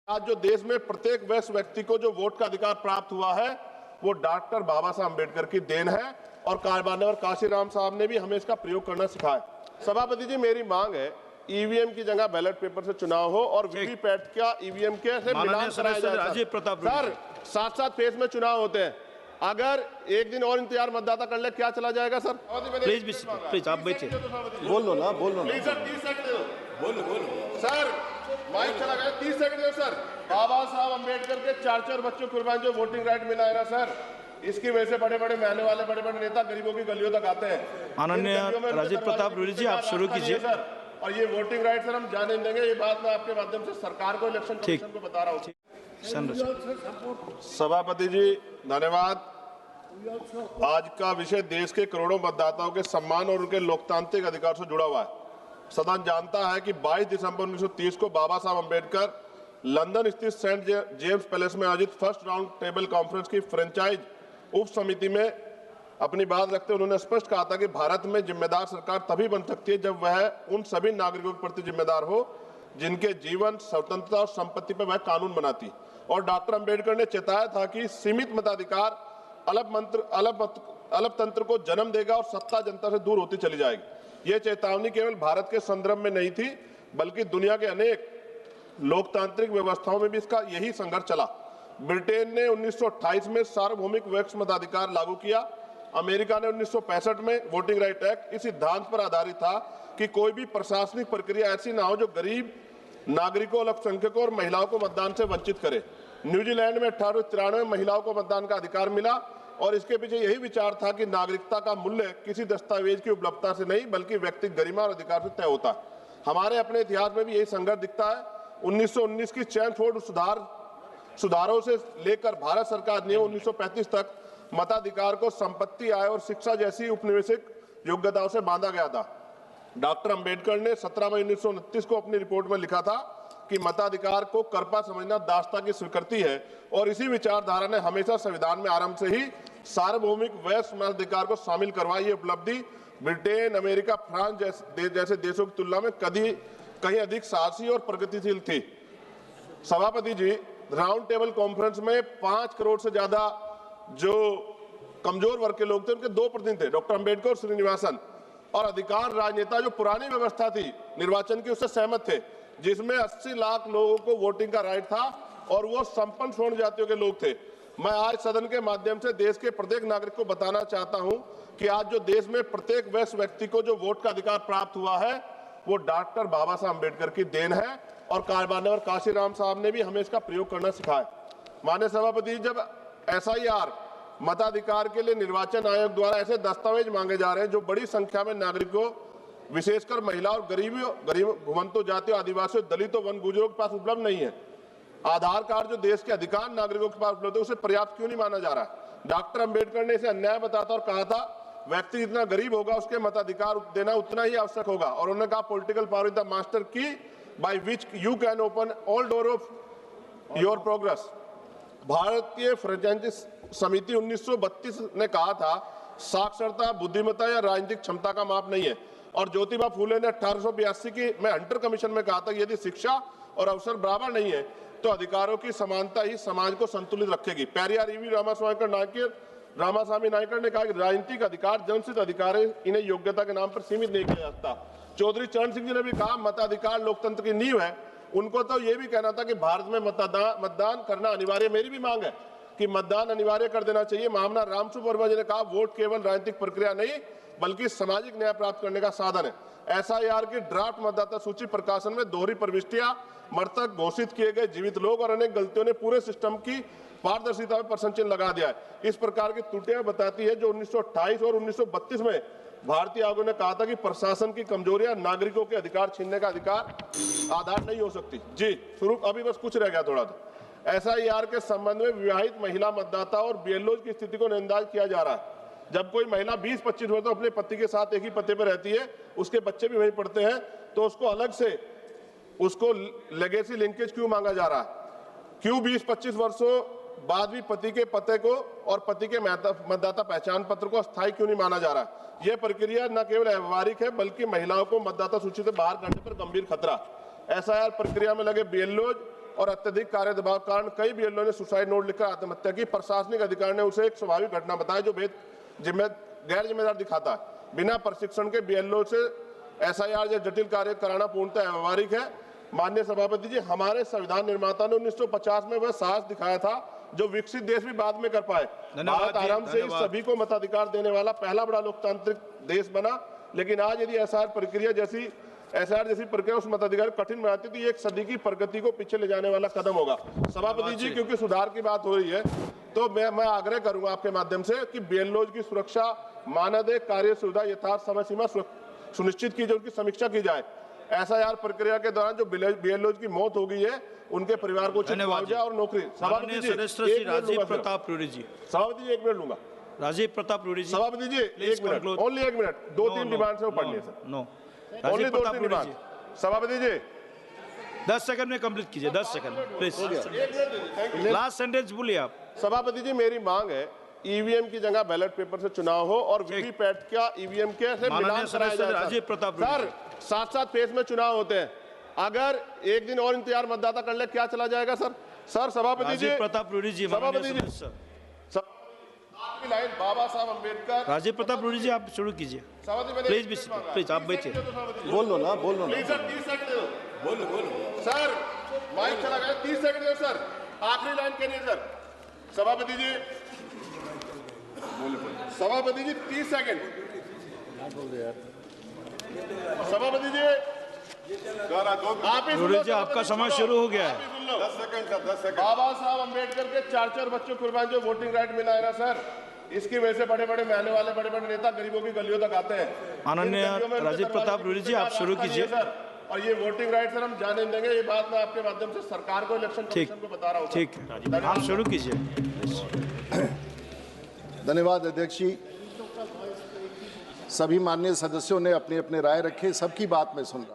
आज जो देश में प्रत्येक वयस्क व्यक्ति को जो वोट का अधिकार प्राप्त हुआ है वो डॉक्टर बाबा साहब अम्बेडकर की देन है और माननीय काशीराम साहब ने भी हमें इसका प्रयोग करना सिखाया। सभापति जी, मेरी मांग है ईवीएम की जगह बैलेट पेपर से चुनाव हो और वीवीपैट का ईवीएम के से मिलान कराया जाए। राजीव प्रताप सर, साथ फेज में चुनाव होते हैं, अगर एक दिन और इंतजार मतदाता कर ले क्या चला जाएगा सर? प्लीज आप बैठिए, बोल लो ना प्लीज सर, 30 सेकंड दो। बोलो सर, माइक चला गया, 30 सेकंड दो सर। बाबा साहब अम्बेडकर के 4 बच्चों कुर्बान जो वोटिंग राइट मिला है ना सर, इसकी वजह से बड़े बड़े महने वाले बड़े बड़े नेता गरीबों की गलियों तक आते हैं। माननीय राजीव प्रताप रूडी जी, आप शुरू कीजिए सर। और ये वोटिंग राइट सर हम जाने देंगे, ये बात मैं आपके माध्यम से सरकार को, इलेक्शन कमीशन को बता रहा हूँ। सभापति जी धन्यवाद। आज का विषय देश के करोड़ों मतदाताओं के सम्मान और उनके लोकतांत्रिक अधिकार से जुड़ा हुआ है। सदन जानता है कि 22 दिसंबर 1930 को बाबा साहब अम्बेडकर लंदन स्थित सेंट जेम्स पैलेस में आयोजित फर्स्ट राउंड टेबल कॉन्फ्रेंस की फ्रेंचाइज उप समिति में अपनी बात रखते हुए उन्होंने स्पष्ट कहा था कि भारत में जिम्मेदार सरकार तभी बन सकती है जब वह उन सभी नागरिकों के प्रति जिम्मेदार हो जिनके जीवन, स्वतंत्रता और संपत्ति पर वह कानून बनाती। और डॉक्टर अम्बेडकर ने चेताया था कि सीमित मताधिकार अलग तंत्र को जन्म देगा और सत्ता जनता से दूर होती चली जाएगी। ये चेतावनी केवल भारत के संदर्भ में नहीं थी, बल्कि दुनिया के अनेक लोकतांत्रिक व्यवस्थाओं में भी इसका यही संघर्ष चला। ब्रिटेन ने 1928 में सार्वभौमिक वयस्क मताधिकार लागू किया। अमेरिका ने 1965 में वोटिंग राइट एक्ट इस सिद्धांत पर आधारित था कि कोई भी प्रशासनिक प्रक्रिया ऐसी ना हो जो गरीब नागरिकों, अल्पसंख्यकों और महिलाओं को मतदान से वंचित करे। न्यूजीलैंड में 1893 में महिलाओं को मतदान का अधिकार मिला और इसके पीछे यही विचार था कि नागरिकता का मूल्य किसी दस्तावेज की उपलब्धता से नहीं बल्कि व्यक्तिगत गरिमा और अधिकार से तय होता है। हमारे अपने इतिहास में भी यही संघर्ष दिखता है। 1919 की चैनफोर्ड सुधारों से लेकर भारत सरकार ने 1935 तक मताधिकार को संपत्ति, आय और शिक्षा जैसी उपनिवेशिक योग्यताओं से बांधा गया था। डॉक्टर अंबेडकर ने 17 मई 1929 को अपनी रिपोर्ट में लिखा था कि मताधिकार को कर्पा समझना दासता की स्वीकृति है और इसी विचारधारा ने हमेशा संविधान में आरंभ से ही सार्वभौमिक वयस्क मताधिकार को शामिल करवाई। ये उपलब्धि ब्रिटेन, अमेरिका, फ्रांस जैसे देशों की तुलना में कहीं अधिक साहसी और प्रगतिशील थी। सभापति जी, राउंड टेबल कॉन्फ्रेंस में 5 करोड़ से ज्यादा जो कमजोर वर्ग के लोग थे उनके 2 प्रतिनिधि थे, डॉक्टर अंबेडकर और श्रीनिवासन, और अधिकार राजनेता जो पुरानी व्यवस्था थी निर्वाचन की उससे सहमत थे, जिसमें 80 लाख लोगों को वोटिंग का राइट था और वो संपन्न स्वर्ण जातियों के लोग थे। मैं आज सदन के माध्यम से देश के प्रत्येक नागरिक को बताना चाहता हूं कि आज जो देश में प्रत्येक वयस्क व्यक्ति को जो वोट का अधिकार प्राप्त हुआ है वो डॉक्टर बाबा साहब अम्बेडकर की देन है और माननीय काशीराम साहब ने भी हमें इसका प्रयोग करना सिखाया। माननीय सभापति, जब SIR मताधिकार के लिए निर्वाचन आयोग द्वारा ऐसे दस्तावेज मांगे जा रहे हैं जो बड़ी संख्या में नागरिकों, विशेषकर महिला और गरीब घुमंतु जातियों, आदिवासियों, दलितों, वन गुजरों के पास उपलब्ध नहीं है। आधार कार्ड जो देश के अधिकांश नागरिकों के पास उपलब्ध है उसे पर्याप्त क्यों नहीं माना जा रहा है? डॉक्टर अंबेडकर ने इसे अन्याय बताता और कहा था व्यक्ति जितना गरीब होगा उसके मताधिकार देना उतना ही आवश्यक होगा और उन्होंने कहा political power is the master key by which you can open all door of your progress. भारतीय फ्रेंचाइजी समिति 1932 ने कहा था साक्षरता, बुद्धिमत्ता या राजनीतिक क्षमता का माप नहीं है और ज्योतिबा फूले ने 1882 की में हंटर कमीशन में कहा था यदि शिक्षा और अवसर बराबर नहीं है तो अधिकारों की समानता ही समाज को संतुलित रखेगी। पेरियार ईवी रामास्वामी नायकर ने कहा कि राजनीतिक अधिकार जनसिद्ध अधिकार है, इन्हें योग्यता के नाम पर सीमित नहीं किया जा सकता। चौधरी चरण सिंह जी ने भी कहा मताधिकार लोकतंत्र की नींव है। उनको तो ये भी कहना था कि भारत में मतदान करना अनिवार्य। मेरी भी मांग है कि मतदान अनिवार्य कर देना चाहिए। महामना रामसुब्रमण्यम वर्मा जी ने कहा वोट केवल राजनीतिक प्रक्रिया नहीं बल्कि सामाजिक न्याय प्राप्त करने का साधन है। SIR की ड्राफ्ट मतदाता सूची प्रकाशन में दोहरी प्रविष्टियां, मृतक घोषित किए गए जीवित लोग और अनेक गलतियों ने पूरे सिस्टम की पारदर्शिता में प्रश्न चिन्ह लगा दिया है। इस प्रकार की त्रुटियां बताती है जो 1928 और 1932 में भारतीय आयोग ने कहा था कि प्रशासन की कमजोरियां नागरिकों के अधिकार छीनने का आधार नहीं हो सकती। जी शुरू, अभी बस कुछ रह गया थोड़ा सा। SIR के संबंध में विवाहित महिला मतदाता और BLOs की स्थिति को नजरअंदाज किया जा रहा है। जब कोई महिला 20-25 वर्ष अपने पति के साथ एक ही पते पर रहती है, उसके बच्चे भी वहीं पढ़ते हैं, तो उसको अलग से उसको लेगेसी लिंकेज क्यों मांगा जा रहा है? क्यों 20-25 वर्षों बाद भी पति के पते को और पति के मतदाता पहचान पत्र को अस्थायी क्यों नहीं माना जा रहा है? यह प्रक्रिया न केवल व्यवहारिक है बल्कि महिलाओं को मतदाता सूची से बाहर करने पर गंभीर खतरा। SIR प्रक्रिया में लगे BLOs और अत्यधिक कार्य दबाव के कारण कई बीएलओ ने सुसाइड नोट लिखकर आत्महत्या की। प्रशासनिक अधिकारी ने उसे एक स्वाभाविक घटना बताया जो गैर जिम्मेदार दिखाता है। बिना प्रशिक्षण के बीएलओ से एसआईआर या जटिल कार्य कराना पूर्णतः व्यावहारिक है। माननीय सभापति जी, हमारे संविधान निर्माता ने 1950 में वह साहस दिखाया था जो विकसित देश भी बाद में कर पाए। भारत आराम से ही सभी को मताधिकार देने वाला पहला बड़ा लोकतांत्रिक देश बना, लेकिन आज यदि एसआईआर जैसी प्रक्रिया उस मताधिकार कठिन बनाती तो ये एक सदी की प्रगति को पीछे ले जाने वाला कदम होगा। सभापति जी, क्योंकि सुधार की बात हो रही है तो मैं आग्रह करूंगा आपके माध्यम से कि बीएलओ की सुरक्षा, मानदेय, कार्य सुविधा यथार्थ समय सीमा सुनिश्चित की जाए, उनकी समीक्षा की जाए। एसआईआर प्रक्रिया के दौरान जो बीएलओ की मौत हो गई है उनके परिवार को मुआवजा और नौकरी। सभापति जी राजीव प्रताप रूडी जी, सभापति जी 1 मिनट लूंगा। राजीव प्रताप रूडी जी, सभापति जी 1 मिनट, ओनली 1 मिनट। 2-3 डिमांड से वो पढ़नी है sir. No, only Rajiv Pratap 2-3 Rudy demand. जी, सभापति जी 10 सेकंड में कंप्लीट कीजिए, 10 सेकंड प्लीज। लास्ट सेंटेंस बोलिए आप। सभापति जी, मेरी मांग है ईवीएम की जगह बैलेट पेपर से चुनाव हो और वीवीपैट का ईवीएम के से मिलान कराया जाए। राजीव प्रताप सर, साथ फेज में चुनाव होते हैं, अगर एक दिन और इंतजार मतदाता कर ले क्या चला जाएगा सर? सभापति जी, राजीव प्रताप रूडी जी, सभापति जी, लाइन बाबा साहब अम्बेडकर। राजीव प्रताप रूडी जी, आप शुरू कीजिए प्लीज। भी प्लीज आप बैठिए। बोल लो ना प्लीज सर, 30 सेकंड दो। बोलो सर, माइक चला गया, 30 सेकंड दो सर, आखिरी लाइन के लिए सर। सभापति जी 30 सेकंड। सभापति जी आप ही रूडी जी, आपका समय शुरू हो गया है। 10 सेकंड सर, 10 सेकंड। बाबा साहब अम्बेडकर के 4 बच्चों कुर्बान जो वोटिंग राइट मिला है ना सर, इसकी वजह से बड़े बड़े महल वाले बड़े बड़े नेता गरीबों की गलियों तक आते हैं। माननीय राजीव प्रताप रूडी जी, आप शुरू कीजिए सर। और ये वोटिंग राइट सर हम जाने देंगे, ये बात मैं आपके माध्यम से सरकार को, इलेक्शन कमीशन को बता रहा हूँ। ठीक है, आप शुरू कीजिए। धन्यवाद अध्यक्ष जी। सभी माननीय सदस्यों ने अपने अपने राय रखे, सबकी बात मैं सुन रहा हूं।